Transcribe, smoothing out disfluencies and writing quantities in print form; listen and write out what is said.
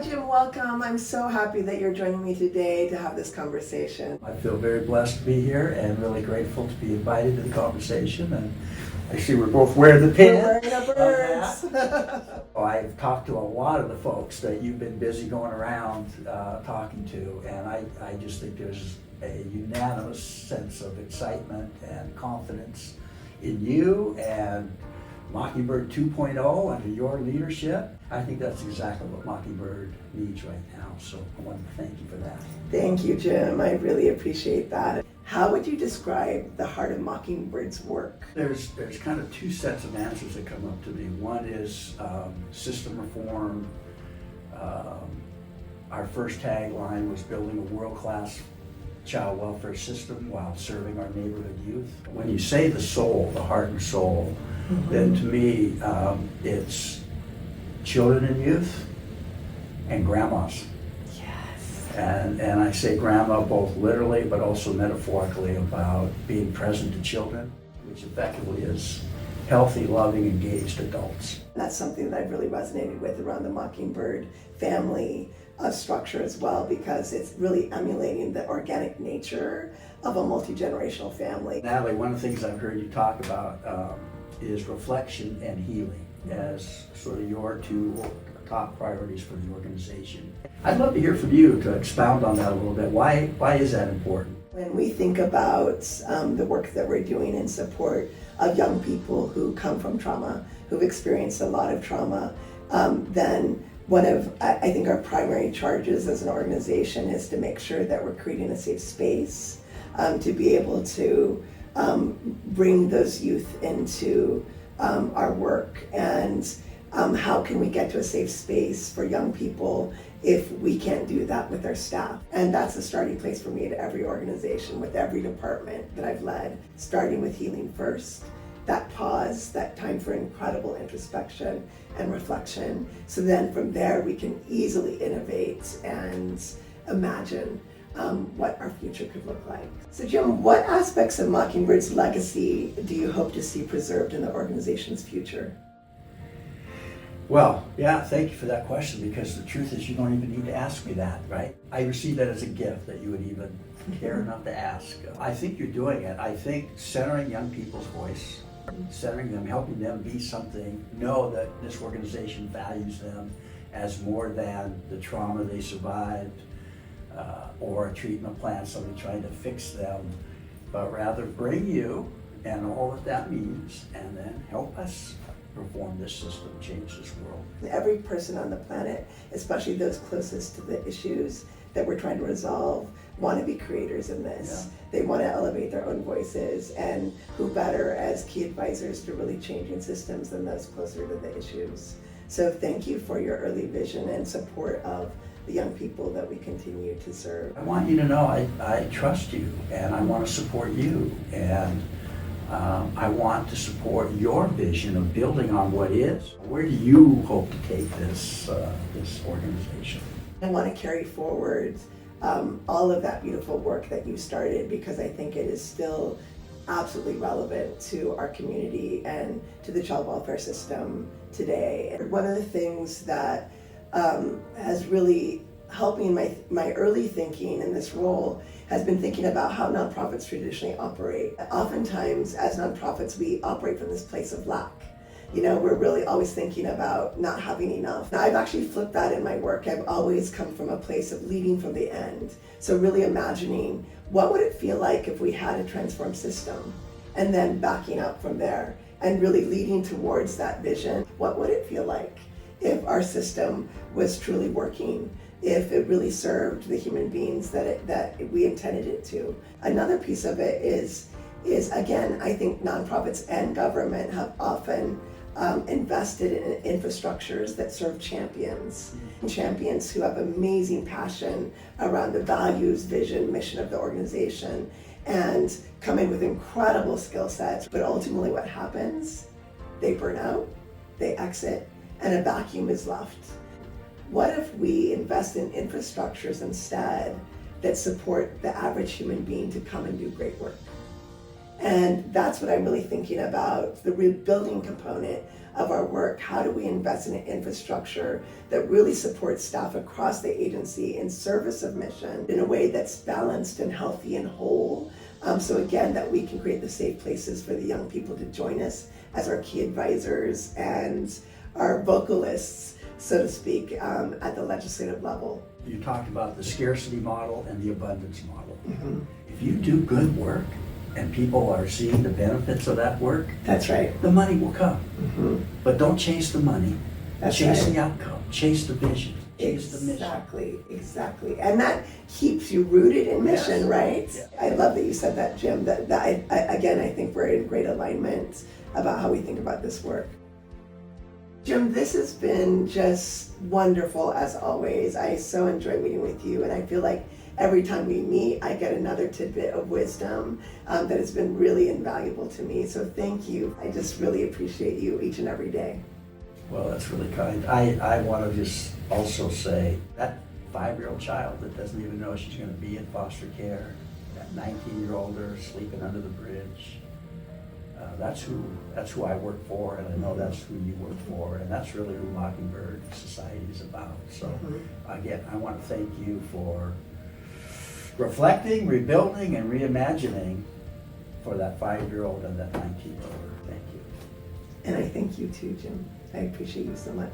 Jim, welcome. I'm so happy that you're joining me today to have this conversation. I feel very blessed to be here and really grateful to be invited to the conversation. And I see we're both wearing the pin. We're wearing our birds. I've talked to a lot of the folks that you've been busy going around talking to, and I just think there's a unanimous sense of excitement and confidence in you and Mockingbird 2.0 under your leadership. I think that's exactly what Mockingbird needs right now, so I want to thank you for that. Thank you, Jim. I really appreciate that. How would you describe the heart of Mockingbird's work? There's kind of two sets of answers that come up to me. One is system reform. Our first tagline was building a world-class child welfare system while serving our neighborhood youth. When you say the soul, the heart and soul, then to me it's children and youth and grandmas. Yes. And I say grandma both literally but also metaphorically about being present to children, which effectively is healthy, loving, engaged adults. That's something that I've really resonated with around the Mockingbird family structure as well, because it's really emulating the organic nature of a multi-generational family. Natalie, one of the things I've heard you talk about is reflection and healing as sort of your two top priorities for the organization. I'd love to hear from you to expound on that a little bit. Why is that important? When we think about the work that we're doing in support of young people who come from trauma, who've experienced a lot of trauma, then one of, I think, our primary charges as an organization is to make sure that we're creating a safe space to be able to bring those youth into our work. And how can we get to a safe space for young people if we can't do that with our staff? And that's a starting place for me at every organization, with every department that I've led, starting with healing first. That pause, that time for incredible introspection and reflection. So then from there we can easily innovate and imagine what our future could look like. So Jim, what aspects of Mockingbird's legacy do you hope to see preserved in the organization's future? Well, yeah, thank you for that question, because the truth is you don't even need to ask me that, right? I received that as a gift that you would even care enough to ask. I think you're doing it. I think centering young people's voice, centering them, helping them be something, know that this organization values them as more than the trauma they survived or a treatment plan, somebody trying to fix them, but rather bring you and all that means, and then help us reform this system, change this world. Every person on the planet, especially those closest to the issues that we're trying to resolve, want to be creators in this. Yeah. They want to elevate their own voices, and who better as key advisors to really changing systems than those closer to the issues. So thank you for your early vision and support of the young people that we continue to serve. I want you to know I trust you, and I want to support you, and I want to support your vision of building on what is. Where do you hope to take this organization? I want to carry forward all of that beautiful work that you started, because I think it is still absolutely relevant to our community and to the child welfare system today. One of the things that has really helped me in my early thinking in this role has been thinking about how nonprofits traditionally operate. Oftentimes, as nonprofits, we operate from this place of lack. You know, we're really always thinking about not having enough. Now, I've actually flipped that in my work. I've always come from a place of leading from the end. So really imagining, what would it feel like if we had a transformed system, and then backing up from there and really leading towards that vision? What would it feel like if our system was truly working, if it really served the human beings that we intended it to? Another piece of it is again, I think nonprofits and government have often invested in infrastructures that serve champions who have amazing passion around the values, vision, mission of the organization, and come in with incredible skill sets. But ultimately what happens? They burn out, they exit, and a vacuum is left. What if we invest in infrastructures instead that support the average human being to come and do great work? And that's what I'm really thinking about, the rebuilding component of our work. How do we invest in an infrastructure that really supports staff across the agency in service of mission in a way that's balanced and healthy and whole? So again, that we can create the safe places for the young people to join us as our key advisors and our vocalists, so to speak, at the legislative level. You talked about the scarcity model and the abundance model. Mm-hmm. If you do good work and people are seeing the benefits of that work, That's right. the money will come. Mm-hmm. But don't chase the money, That's chase right. the outcome, chase the vision, chase the mission. Exactly. And that keeps you rooted in mission, Yes. right? Yeah. I love that you said that, Jim. Again, I think we're in great alignment about how we think about this work. Jim, this has been just wonderful as always. I so enjoy meeting with you, and I feel like every time we meet, I get another tidbit of wisdom that has been really invaluable to me. So thank you. I just really appreciate you each and every day. Well, that's really kind. I want to just also say that 5-year-old child that doesn't even know she's going to be in foster care, that 19-year-older sleeping under the bridge, that's who I work for, and I know that's who you work for, and that's really who Mockingbird Society is about. So again, I want to thank you for reflecting, rebuilding, and reimagining for that 5-year-old and that 19-year-old. Thank you. And I thank you too, Jim. I appreciate you so much.